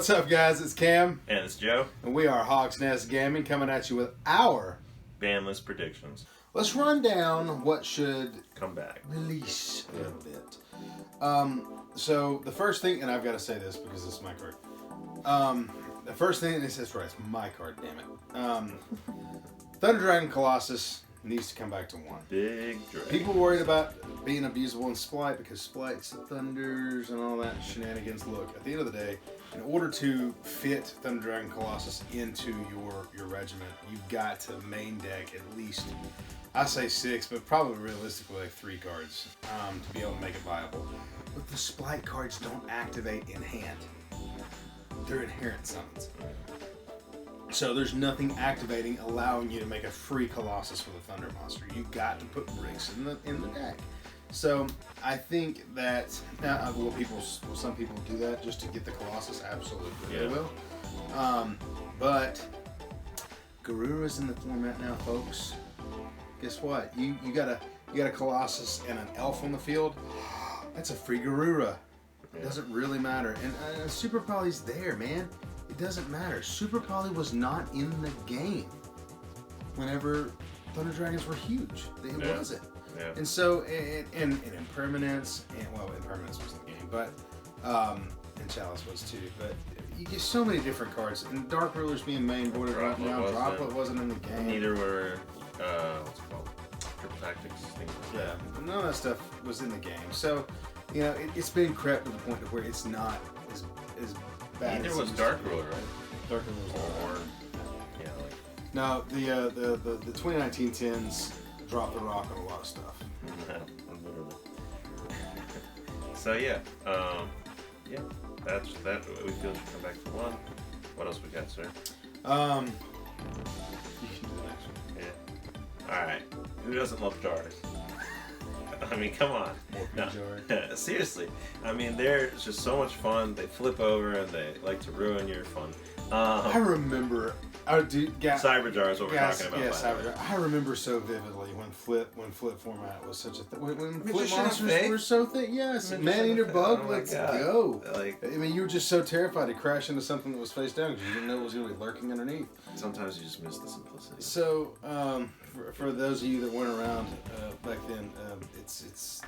What's up, guys? It's Cam. And it's Joe. And we are HawksNestGaming, coming at you with our Banlist predictions. Let's run down what should come back. Release a little bit. So the first thing, and I've got to say this because it's my card. The first thing, and it says right, it's my card, damn it. Thunder Dragon Colossus needs to come back to 1. Big dragon. People worried about being abusable in Splight because Splight's thunders and all that shenanigans. Look, at the end of the day, in order to fit Thunder Dragon Colossus into your regiment, you've got to main deck at least, I say 6, but probably realistically like 3 cards to be able to make it viable. But the Splight cards don't activate in hand. They're inherent summons. So there's nothing activating, allowing you to make a free Colossus with a Thunder monster. You've got to put bricks in the deck. So I think that some people do that just to get the Colossus. Absolutely, they will. But Garura's in the format now, folks. Guess what? You got a Colossus and an Elf on the field. That's a free Garura. It doesn't really matter. And Super Poly's there, man. It doesn't matter. Super Poly was not in the game whenever Thunder Dragons were huge. It wasn't. Yeah. And so, and Impermanence, Impermanence was in the game, but, and Chalice was too, but you get so many different cards, and Dark Ruler's being main boarded right now. Droplet wasn't in the game. Neither were, what's it called? Triple Tactics, things like that. None of that stuff was in the game. So, you know, it's been crept to the point of where it's not as bad. Neither was Dark Ruler, right? Dark Ruler was or, yeah, like. No, the 2019 10s dropped the rock on a lot of stuff. Literally. So yeah, that's that. We feel should come back to 1. What else we got, sir? You can do the next one. Yeah. All right. Who doesn't love jars? I mean, come on. No. Seriously. I mean, they're just so much fun. They flip over and they like to ruin your fun. I remember. Cyber jar is what we're talking about. Yeah, Cyber jar. I remember so vividly when flip format was such a thing. When flip monsters were so thick. Yes, Man-Eater Bug. Let's go. Like, I mean, you were just so terrified to crash into something that was face down because you didn't know it was going to be lurking underneath. Sometimes you just miss the simplicity. So, for those of you that weren't around back then, it's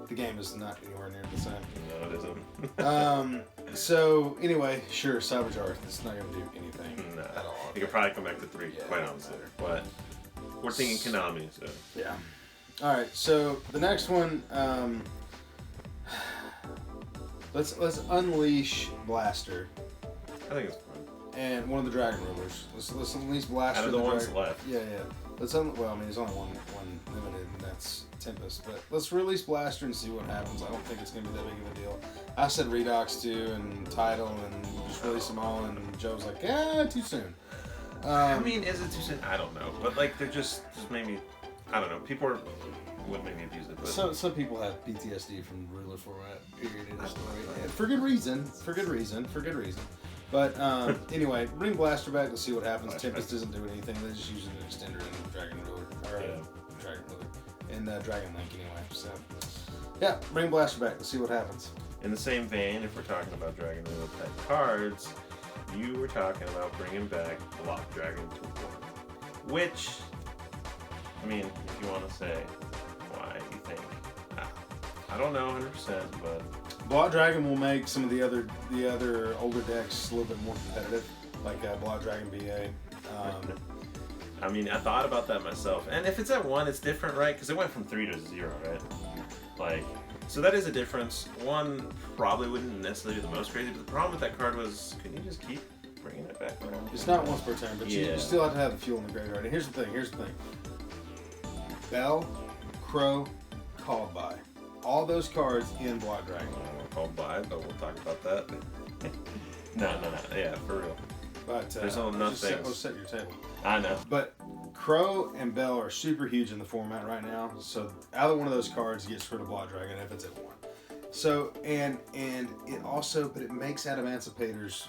the game is not anywhere near the same. No, it isn't. So anyway, sure, Cyber jar. It's not going to do anything at all. You could probably come back to 3, quite honestly. But we're thinking Konami, so. Yeah. All right. So the next one, let's unleash Blaster. I think it's fun. And one of the Dragon Rulers. Let's unleash Blaster. Out of the ones left. Yeah. There's only one limited, and that's Tempest. But let's release Blaster and see what happens. I don't think it's going to be that big of a deal. I said Redox too, and Tidal, and just release them all, and Joe's like, too soon. I mean, is it too soon? I don't know. But, like, they're just maybe, I don't know. People would maybe abuse it. But some people have PTSD from Ruler format, period, in the story. And for good reason. But anyway, bring Blaster back to see what happens. Tempest doesn't do anything. They're just using an extender and Dragon Ruler. Dragon Ruler. And Dragon Link anyway. So, yeah, bring Blaster back to see what happens. In the same vein, if we're talking about Dragon Ruler type cards, you were talking about bringing back Block Dragon to 1. Which, I mean, if you want to say why you think, I don't know 100%, but Block Dragon will make some of the other older decks a little bit more competitive, like Block Dragon BA. I mean, I thought about that myself, and if it's at 1, it's different, right? Because it went from 3 to 0, right? Like, so that is a difference. 1 probably wouldn't necessarily be the most crazy, but the problem with that card was, can you just keep bringing it back around? It's not once per turn, but you still have to have the fuel in the graveyard. And here's the thing. Bell, Crow, Called By. All those cards in Block Dragon. Called By, but we'll talk about that. No. Yeah, for real. But there's no nothing. Set your table. I know. But Crow and Bell are super huge in the format right now. So either one of those cards gets rid of Block Dragon if it's at 1. So and it also, but it makes Adamantipator's,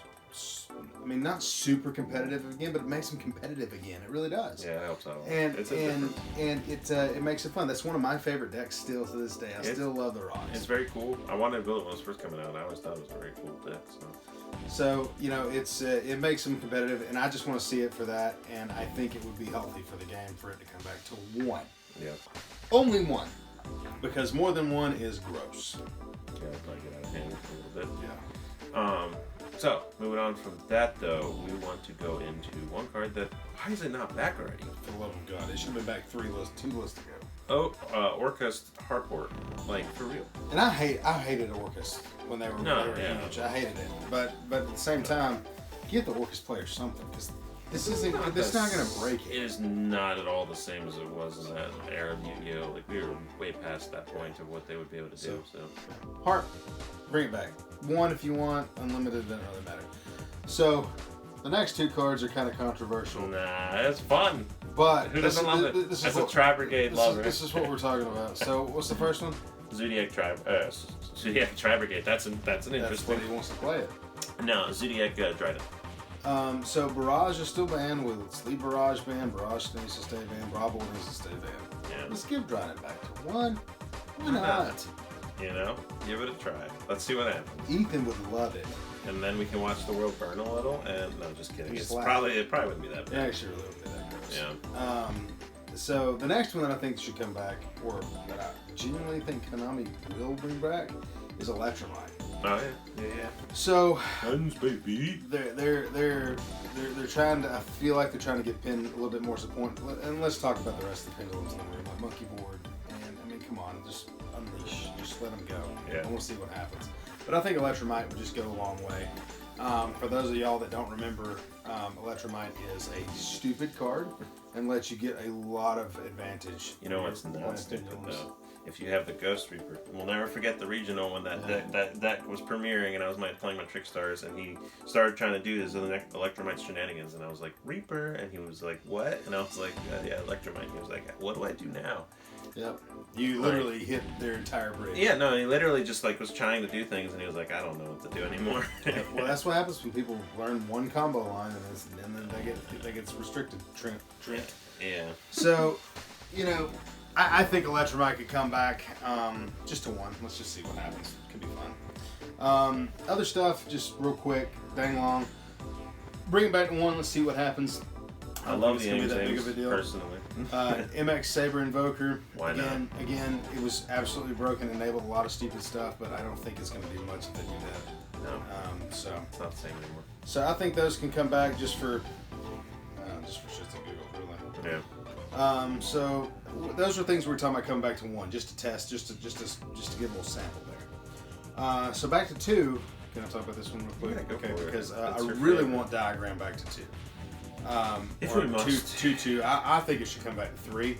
I mean, not super competitive again, but it makes them competitive again. It really does. Yeah, it helps out. And it makes it fun. That's one of my favorite decks still to this day. I still love the rocks. It's very cool. I wanted to build it when it was first coming out. I always thought it was a very cool deck. So. So, you know, it makes them competitive, and I just want to see it for that, and I think it would be healthy for the game for it to come back to one. Yeah. Only one. Because more than one is gross. Yeah, it'll probably get out of hand a little bit. Yeah. So, moving on from that, though, we want to go into one card that, why is it not back already? For the love of God. It should have been back 2 lists ago. Oh, Orcust Harport. Like, for real. And I hated Orcus when they were huge. I hated it. But at the same time, give the Orcus players something, because this not going to break it. It is not at all the same as it was in that era of Yu-Gi-Oh! Like, we were way past that point of what they would be able to do. So, Harp, bring it back. 1 if you want, unlimited, doesn't really matter. So, the next 2 cards are kind of controversial. Nah, it's fun. But who doesn't love it? As a Tri-Brigade lover. This is what we're talking about. So, what's the first one? Zodiac Tri-Brigade. That's an interesting. That's what he wants to play it. No, Zodiac Dryden. So Barrage is still banned with Sleep Barrage banned, Barrage needs to stay banned, Bravo needs to stay banned. Yeah. Let's give Dryden back to 1. Why not? You know, give it a try. Let's see what happens. Ethan would love it. And then we can watch the world burn a little. And no, just kidding. Just It probably wouldn't be that bad. Yeah, actually, really wouldn't be that gross. Yeah. So the next one that I think should come back, or that I genuinely think Konami will bring back, is Electromite. Oh yeah. So Guns, baby. they're trying to. I feel like they're trying to get Pin a little bit more support. And let's talk about the rest of the pendulums in the room, like Monkey Board. And I mean, come on, just unleash, just let them go. Yeah. And we'll see what happens. But I think Electromite would just go a long way. For those of y'all that don't remember, Electromite is a stupid card and lets you get a lot of advantage. You know what's not stupid though? If you have the Ghost Reaper, we'll never forget the regional when that deck was premiering, and I was playing my Trick Stars, and he started trying to do his Electromite shenanigans, and I was like, Reaper, and he was like, what? And I was like, yeah, Electromite. He was like, what do I do now? Yep. You literally hit their entire bridge. Yeah, no, he literally just was trying to do things, and he was like, I don't know what to do anymore. Well, that's what happens when people learn one combo line, and then they get restricted. Trent. Yeah. So, you know, I think Electromite could come back just to 1. Let's just see what happens. Could be fun. Other stuff, just real quick, dang long. Bring it back to 1. Let's see what happens. I love the Ames that big of a deal. Personally. MX Saber Invoker. Why not? Again, it was absolutely broken, enabled a lot of stupid stuff, but I don't think it's going to be much if they do that. No. So it's not the same anymore. So I think those can come back just for shits and giggles, really. Yeah. So those are things we're talking about coming back to 1, just to test, just to get a little sample there. So back to 2. Can I talk about this one real quick? Yeah, go for it. Because That's I your really favorite. want Diagram back to 2. If or we must. 2. I think it should come back to 3.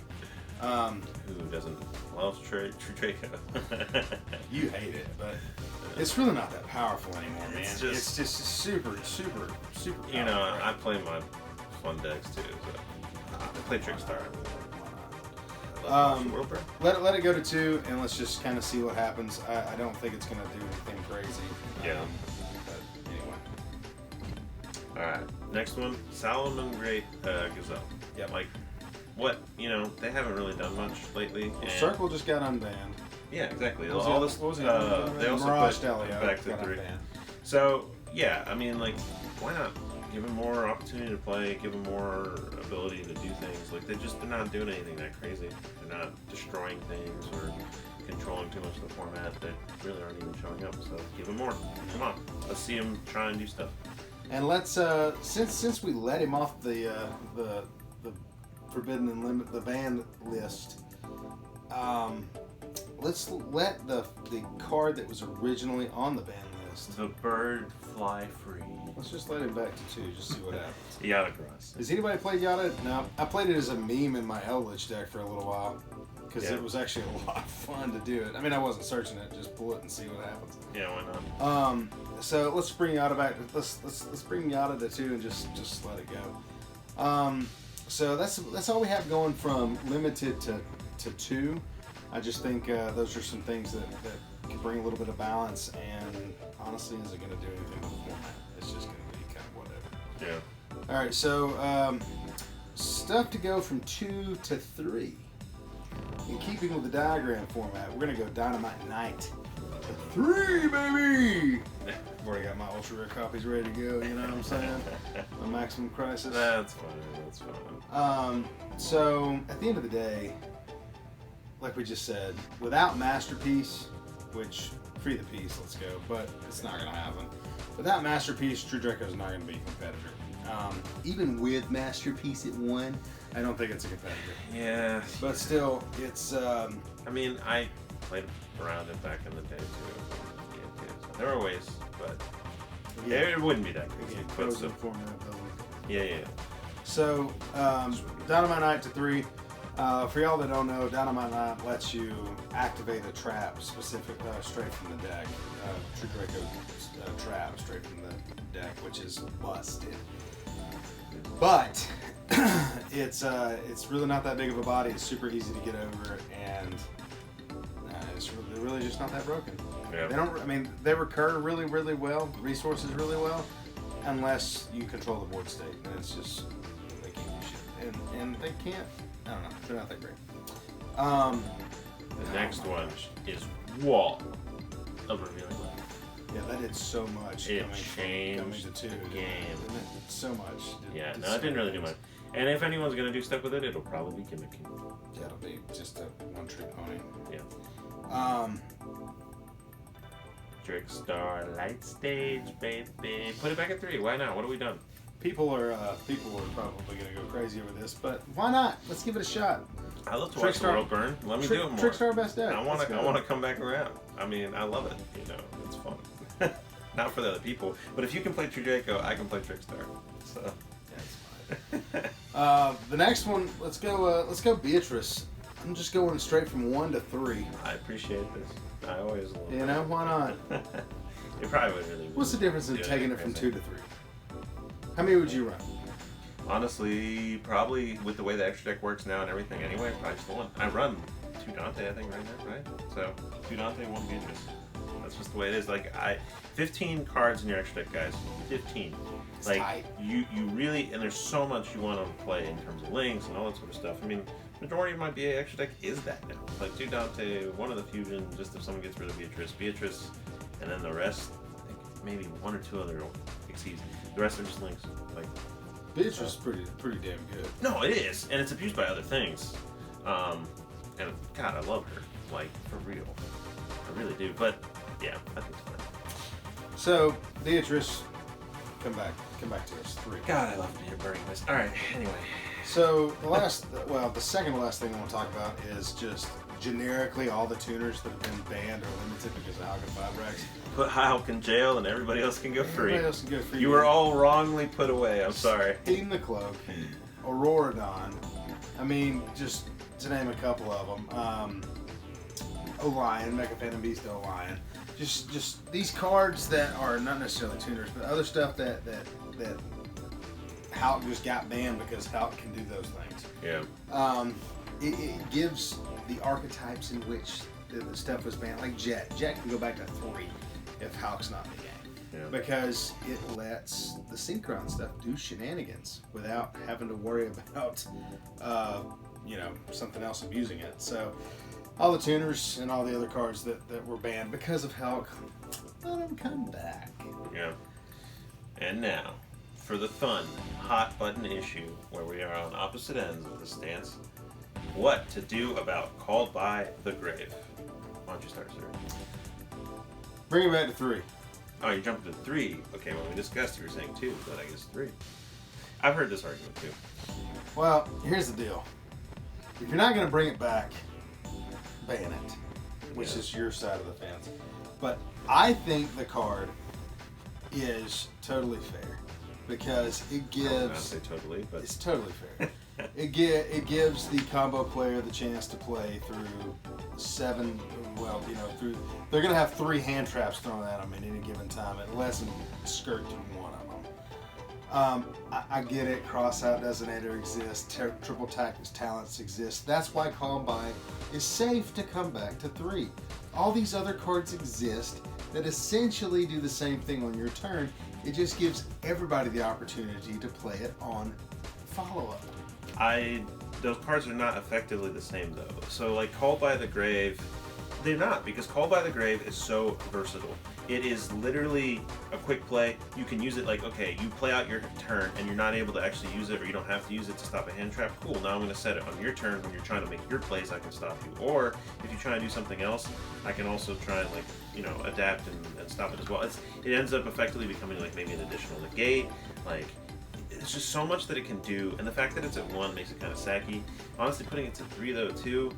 Who doesn't? Well, it's Draco. You hate it, but it's really not that powerful anymore, man. It's It's just super powerful. You know, I play my fun decks too. So I play Trickstar. Let it go to 2, and let's just kind of see what happens. I don't think it's going to do anything crazy. Yeah. But anyway. Alright, next one. Salomon Great Gazelle. Yep. Like, what, you know, they haven't really done much lately. Well, Circle just got unbanned. Yeah, exactly. What was All the- this, what was the they also Mirage put Delio back to got 3. unbanned. So, yeah, I mean, like, why not? Give them more opportunity to play, give them more ability to do things. Like, they're not doing anything that crazy. They're not destroying things or controlling too much of the format that really aren't even showing up. So, give them more. Come on. Let's see them try and do stuff. And let's since we let him off the forbidden and limit the ban list, let's let the card that was originally on the ban list. The bird fly free. Let's just let him back to 2, just see what happens. Yada Cross. Has anybody played Yada? No. I played it as a meme in my Eldritch deck for a little while because Yeah. it was actually a lot of fun to do it. I mean, I wasn't searching it, just pull it and see what happens. Yeah, why not? So let's bring Yada back. Let's bring Yada to 2 and just let it go. So that's all we have going from limited to 2. I just think those are some things that can bring a little bit of balance. And honestly, is it going to do anything with the format? It's just going to be kind of whatever. Yeah. All right, so stuff to go from 2 to 3. In keeping with the diagram format, we're going to go Dynamite Knight. 3, baby! I've already got my ultra rare copies ready to go, you know what I'm saying? My Maximum Crisis. That's fine. So, at the end of the day, like we just said, without Masterpiece, which, free the piece, let's go, but it's not going to happen. Without Masterpiece, True Draco is not going to be a competitor. Even with Masterpiece at 1, I don't think it's a competitor. Yeah. But still, it's... I mean, I played around it back in the day, too. Yeah, so there were ways, but it wouldn't be that crazy. Again, But pros still, and format, though. yeah. So, Dynamite Knight to 3. For y'all that don't know, Dynamite Knight lets you activate a trap straight from the deck. True Draco trap straight from the deck, which is busted. But it's really not that big of a body. It's super easy to get over, and it's really just not that broken. Yeah. They recur really, really well, resources really well, unless you control the board state, and it's just they can't do shit, and they can't. I don't know. They're not that great. The next one is Wall of Revealing Light. Yeah, that did so much. It coming changed to 2, the game. didn't it? So much. Yeah, no, it didn't really do much. And if anyone's gonna do stuff with it, it'll probably be gimmicky. Yeah, it'll be just a one-trick pony. Yeah. Trickstar Light Stage, baby. Put it back at 3. Why not? What have we done? People are probably gonna go crazy over this, but why not? Let's give it a shot. I love to watch the world burn. Let me do it more. Trickstar best deck. I want to come back around. I mean, I love it. You know, it's fun. Not for the other people, but if you can play True Draco, I can play Trickstar. So that's fine. The next one, let's go Beatrice. I'm just going straight from 1 to 3. I appreciate this. I always love You know, why not? It probably would really. What's the difference in taking it from 2 to 3? How many would you run? Honestly, probably with the way the extra deck works now and everything anyway, probably just the 1. I run 2 Dante, I think, right now, right? So, 2 Dante, 1 Beatrice. That's just the way it is. 15 cards in your extra deck, guys. 15. It's like, tight. you really, and there's so much you want to play in terms of links and all that sort of stuff. I mean, majority of my BA extra deck is that now. Like, 2 Dante, 1 of the fusion, just if someone gets rid of Beatrice, and then the rest, I think maybe 1 or 2 other exceeds. The rest are just links. Like, Beatrice is pretty damn good. no, it is, and it's abused by other things. And God, I love her, like for real, I really do. But yeah, I think it's fine. So Beatrice, come back to us 3. God, I love burning this. All right, anyway. So the second to last thing I want to talk about is just generically all the tuners that have been banned or limited because of Halcon 5 Rex. Put Hulk in jail and everybody else can go free. Everybody else can go free. You were all wrongly put away. I'm sorry. Steam the Cloak, Auroradon. I mean, just to name a couple of them. Orion, Mecha Phantom Beast Orion. Just these cards that are not necessarily tuners, but other stuff that Hulk just got banned because Hulk can do those things. Yeah. It gives the archetypes in which the stuff was banned, like Jet. Jet can go back to 3 if Hulk's not in the game. Yeah. Because it lets the Synchron stuff do shenanigans without having to worry about, something else abusing it. So all the tuners and all the other cards that were banned because of Hulk, let them come back. Yeah. And now, for the fun, hot button issue, where we are on opposite ends of the stance. What to do about Called by the Grave? Why don't you start, sir? Bring it back to 3. Oh, you jumped to 3. Okay, when we discussed, you were saying 2, but I guess 3. I've heard this argument too. Well, here's the deal. If you're not going to bring it back, ban it, which is your side of the fence. But I think the card is totally fair because it gives. I would not say totally, but it's totally fair. It gives the combo player the chance to play through 7. Well, they're going to have 3 hand traps thrown at them at any given time, unless them skirt through one of them. I get it. Crossout Designator exists. Triple Tactics Talents exist. That's why Call by is safe to come back to 3. All these other cards exist that essentially do the same thing on your turn. It just gives everybody the opportunity to play it on follow-up. Those cards are not effectively the same though. So like Called by the Grave, they're not, because Call by the Grave is so versatile. It is literally a quick play. You can use it like, okay, you play out your turn and you're not able to actually use it, or you don't have to use it to stop a hand trap. Cool, now I'm going to set it on your turn when you're trying to make your plays, I can stop you. Or if you try to do something else, I can also try and, like, you know, adapt and stop it as well. It ends up effectively becoming like maybe an additional negate. Like, it's just so much that it can do, and the fact that it's at 1 makes it kind of sacky. Honestly, putting it to 3 though too,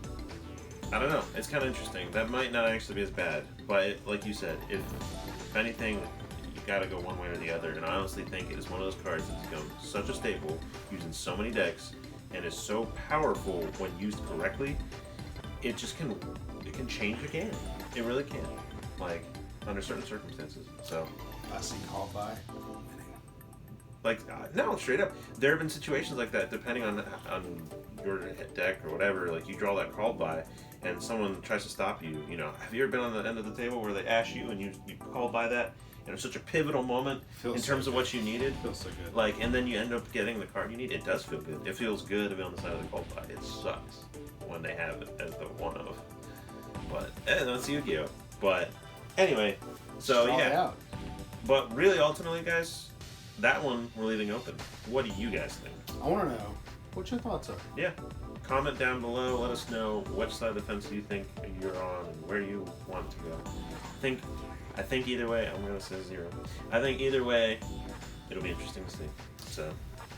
I don't know. It's kind of interesting. That might not actually be as bad, but like you said, if anything, you got to go one way or the other. And I honestly think it is one of those cards that's become such a staple, used in so many decks, and is so powerful when used correctly. It can change a game. It really can, like under certain circumstances. So I see Call by. Like, no, straight up. There have been situations like that, depending on your deck or whatever. Like, you draw that called by, and someone tries to stop you. You know, have you ever been on the end of the table where they ash you and you called by that? And it's such a pivotal moment in terms of what you needed. Feels so good. Like, and then you end up getting the card you need. It does feel good. It feels good to be on the side of the called by. It sucks when they have it as the one of. But that's Yu-Gi-Oh. But anyway, so Draw it yeah. out. But really, ultimately, guys, that one we're leaving open. What do you guys think? I want to know what your thoughts are. Yeah. Comment down below. Let us know which side of the fence you think you're on and where you want to go. I think either way, I'm going to say 0. I think either way, it'll be interesting to see. So.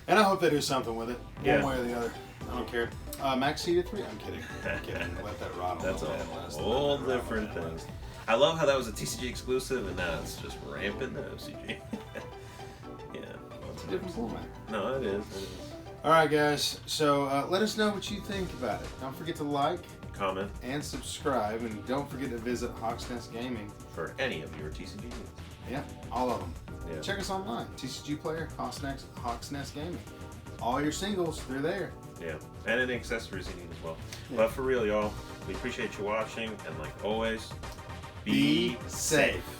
And I hope they do something with it, Yeah. one way or the other. I don't care. Max seeded 3? I'm kidding. I'm kidding. Let that rot on. That's a whole different thing. I love how that was a TCG exclusive, and now it's just rampant in the OCG. Yeah. It's a different format. No, it is. All right, guys. So let us know what you think about it. Don't forget to like, Comment and subscribe, and don't forget to visit HawksNestGaming. for any of your TCG needs. Yeah, all of them. Yeah. Check us online. TCG Player, HawksNestGaming. All your singles, they're there. Yeah, and any accessories you need as well. Yeah. But for real, y'all, we appreciate you watching, and like always, Be safe.